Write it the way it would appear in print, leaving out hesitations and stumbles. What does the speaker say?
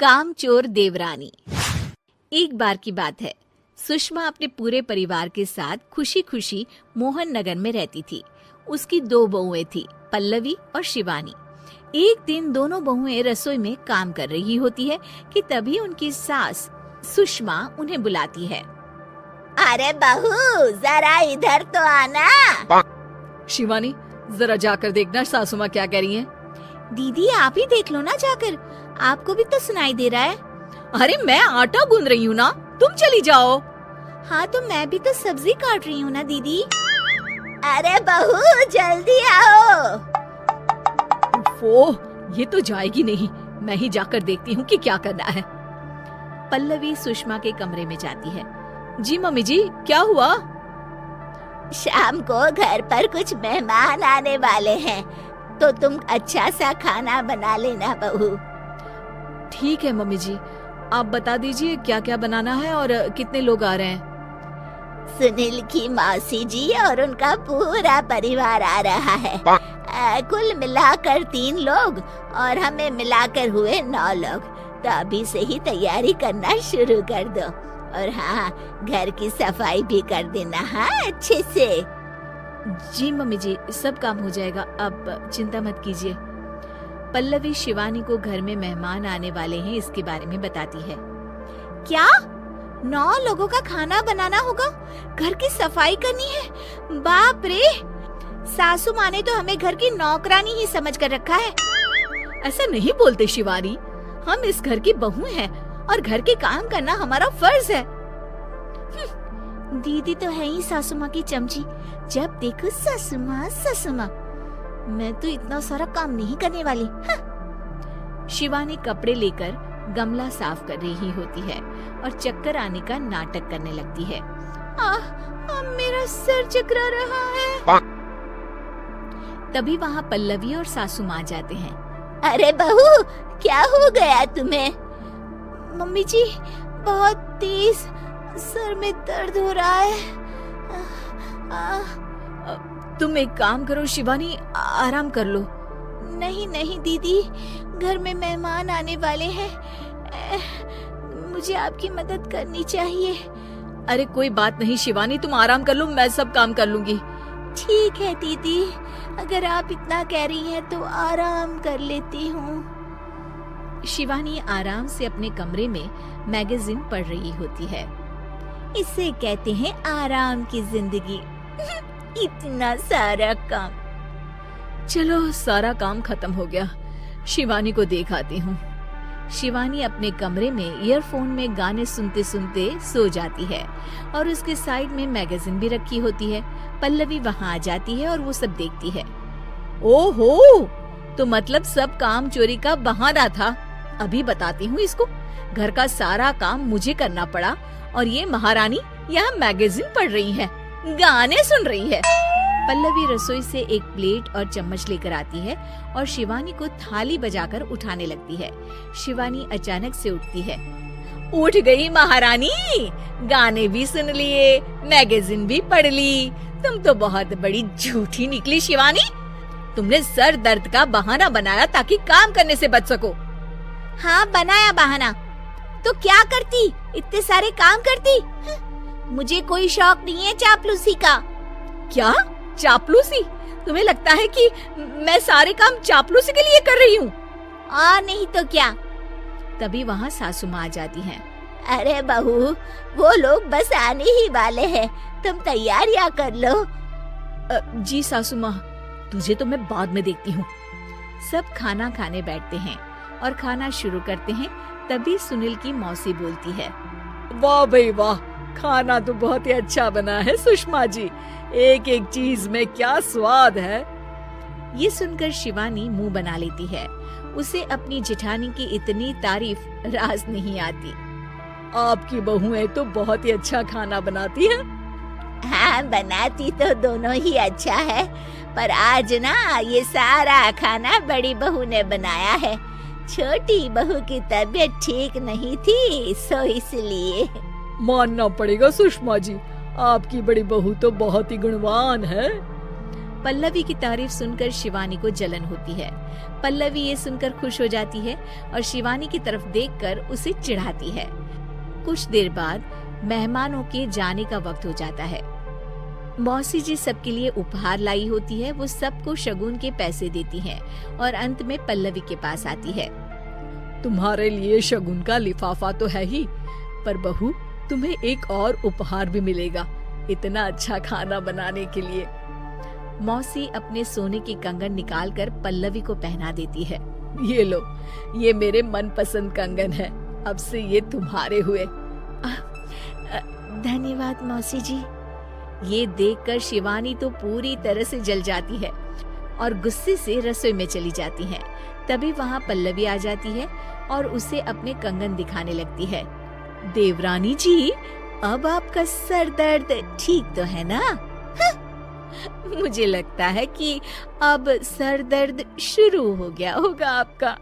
कामचोर देवरानी। एक बार की बात है, सुषमा अपने पूरे परिवार के साथ खुशी खुशी मोहन नगर में रहती थी। उसकी 2 बहुएं थी, पल्लवी और शिवानी। एक दिन दोनों बहुएं रसोई में काम कर रही होती है कि तभी उनकी सास सुषमा उन्हें बुलाती है। अरे बहू, जरा इधर तो आना। शिवानी, जरा जाकर देखना सासू माँ क्या कह रही हैं। दीदी आप ही देख लो ना जाकर, आपको भी तो सुनाई दे रहा है। अरे मैं आटा गूंद रही हूँ ना, तुम चली जाओ। हाँ तो मैं भी तो सब्जी काट रही हूँ ना दीदी। अरे बहू जल्दी आओ। ये तो जाएगी नहीं, मैं ही जाकर देखती हूँ कि क्या करना है। पल्लवी सुषमा के कमरे में जाती है। जी मम्मी जी, क्या हुआ? शाम को घर पर कुछ मेहमान आने वाले हैं, तो तुम अच्छा सा खाना बना लेना बहू। ठीक है मम्मी जी, आप बता दीजिए क्या क्या बनाना है और कितने लोग आ रहे हैं। सुनील की मौसी जी और उनका पूरा परिवार आ रहा है। कुल मिलाकर 3 लोग और हमें मिलाकर हुए 9 लोग। तो अभी से ही तैयारी करना शुरू कर दो। और हाँ, घर की सफाई भी कर देना। हाँ अच्छे से। जी मम्मी जी, सब काम हो जाएगा, आप चिंता मत कीजिए। पल्लवी शिवानी को घर में मेहमान आने वाले हैं इसके बारे में बताती है। क्या 9 लोगों का खाना बनाना होगा, घर की सफाई करनी है? बाप रे, सासू माँ ने तो हमें घर की नौकरानी ही समझ कर रखा है। ऐसा नहीं बोलते शिवानी, हम इस घर की बहू हैं और घर के काम करना हमारा फर्ज है। दीदी तो है ही सासू माँ की चमची, जब देखो सासू माँ सासू माँ। मैं तो इतना सारा काम नहीं करने वाली। शिवानी कपड़े लेकर गमला साफ कर रही होती है और चक्कर आने का नाटक करने लगती है। मेरा सर चकरा रहा है। तभी वहाँ पल्लवी और सासू माँ जाते हैं। अरे बहू, क्या हो गया तुम्हें? मम्मी जी, बहुत तेज सर में दर्द हो रहा है। तुम एक काम करो शिवानी, आराम कर लो। नहीं नहीं दीदी, घर में मेहमान आने वाले हैं, मुझे आपकी मदद करनी चाहिए। अरे कोई बात नहीं शिवानी, तुम आराम कर लो, मैं सब काम कर लूंगी। ठीक है दीदी, अगर आप इतना कह रही हैं तो आराम कर लेती हूँ। शिवानी आराम से अपने कमरे में मैगजीन पढ़ रही होती है। इसे कहते हैं आराम की जिंदगी। इतना सारा काम। चलो सारा काम खत्म हो गया, शिवानी को देख आती हूँ। शिवानी अपने कमरे में ईयरफोन में गाने सुनते सुनते सो जाती है और उसके साइड में मैगजीन भी रखी होती है। पल्लवी वहाँ आ जाती है और वो सब देखती है। ओहो, तो मतलब सब काम चोरी का बहाना था। अभी बताती हूँ इसको। घर का सारा काम मुझे करना पड़ा और ये महारानी यहाँ मैगजीन पढ़ रही है, गाने सुन रही है। पल्लवी रसोई से एक प्लेट और चम्मच लेकर आती है और शिवानी को थाली बजाकर उठाने लगती है। शिवानी अचानक से उठती है। उठ गई महारानी, गाने भी सुन लिए, मैगजीन भी पढ़ ली। तुम तो बहुत बड़ी झूठी निकली शिवानी। तुमने सर दर्द का बहाना बनाया ताकि काम करने से बच सको। हाँ बनाया बहाना, तो क्या करती, इतने सारे काम करती। मुझे कोई शौक नहीं है चापलूसी का। क्या चापलूसी? तुम्हें लगता है कि मैं सारे काम चापलूसी के लिए कर रही हूँ? और नहीं तो क्या। तभी वहाँ सासू माँ आ जाती हैं। अरे बहू, वो लोग बस आने ही वाले हैं, तुम तैयारियां कर लो। जी सासू माँ, तुझे तो मैं बाद में देखती हूँ। सब खाना खाने बैठते हैं और खाना शुरू करते हैं। तभी सुनील की मौसी बोलती है। वाह भाई वाह, खाना तो बहुत ही अच्छा बना है सुषमा जी, एक एक चीज में क्या स्वाद है। ये सुनकर शिवानी मुंह बना लेती है। उसे अपनी जेठानी की इतनी तारीफ रास नहीं आती। आपकी बहुएं तो बहुत ही अच्छा खाना बनाती हैं। हाँ बनाती तो दोनों ही अच्छा है, पर आज ना ये सारा खाना बड़ी बहू ने बनाया है। छोटी बहू की तबीयत ठीक नहीं थी, सो इसलिए। मानना पड़ेगा सुषमा जी, आपकी बड़ी बहू तो बहुत ही गुणवान है। पल्लवी की तारीफ सुनकर शिवानी को जलन होती है। पल्लवी ये सुनकर खुश हो जाती है और शिवानी की तरफ देखकर उसे चिढ़ाती है। कुछ देर बाद मेहमानों के जाने का वक्त हो जाता है। मौसी जी सबके लिए उपहार लाई होती है। वो सबको शगुन के पैसे देती हैं और अंत में पल्लवी के पास आती है। तुम्हारे लिए शगुन का लिफाफा तो है ही, पर बहू तुम्हें एक और उपहार भी मिलेगा इतना अच्छा खाना बनाने के लिए। मौसी अपने सोने के कंगन निकालकर पल्लवी को पहना देती है। ये लो, ये मेरे मनपसंद कंगन है, अब से ये तुम्हारे हुए। धन्यवाद मौसी जी। ये देखकर शिवानी तो पूरी तरह से जल जाती है और गुस्से से रसोई में चली जाती है। तभी वहाँ पल्लवी आ जाती है और उसे अपने कंगन दिखाने लगती है। देवरानी जी, अब आपका सर दर्द ठीक तो है ना? मुझे लगता है कि अब सर दर्द शुरू हो गया होगा आपका।